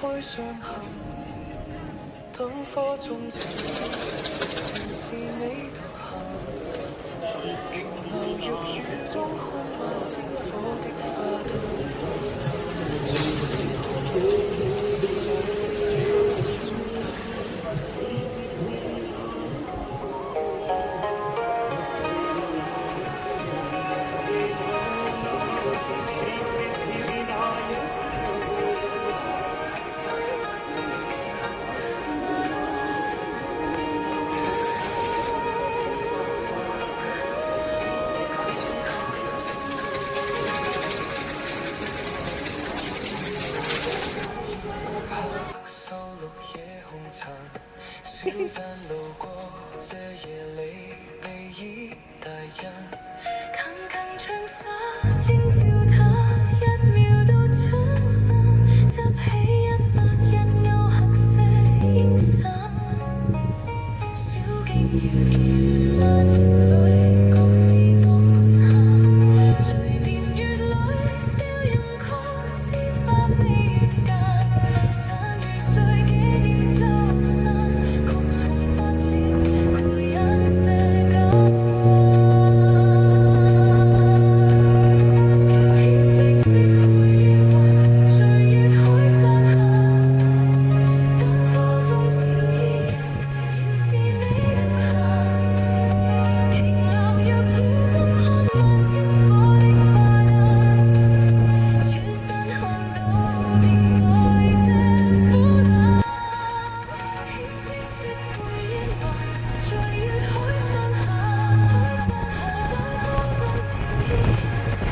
開上行，燈火中照原是你獨行。瓊樓玉宇中看萬千火的花燈，從前看過曾在微笑的負擔。收錄夜紅塵，小讚路過這夜裏未已大人，鏗鏗長沙千照他一秒到出神，執起100日歐黑色煙傘，小徑遙遠萬葉裏各自作伴行，隨年月裏笑吟曲枝花飛遠間。誰幾點走散，曲終不了，攰忍這舊編織式回雲，隨月海上行，燈火中照依人，原是你獨行。瓊樓玉宇中看萬千火的花燈，轉身看到正在這苦等。編織式回雲，隨月海上行，燈火中照依人，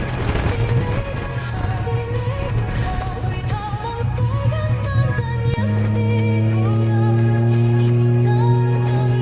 原是你獨行。回頭望世間山陣，一絲故人，餘生當一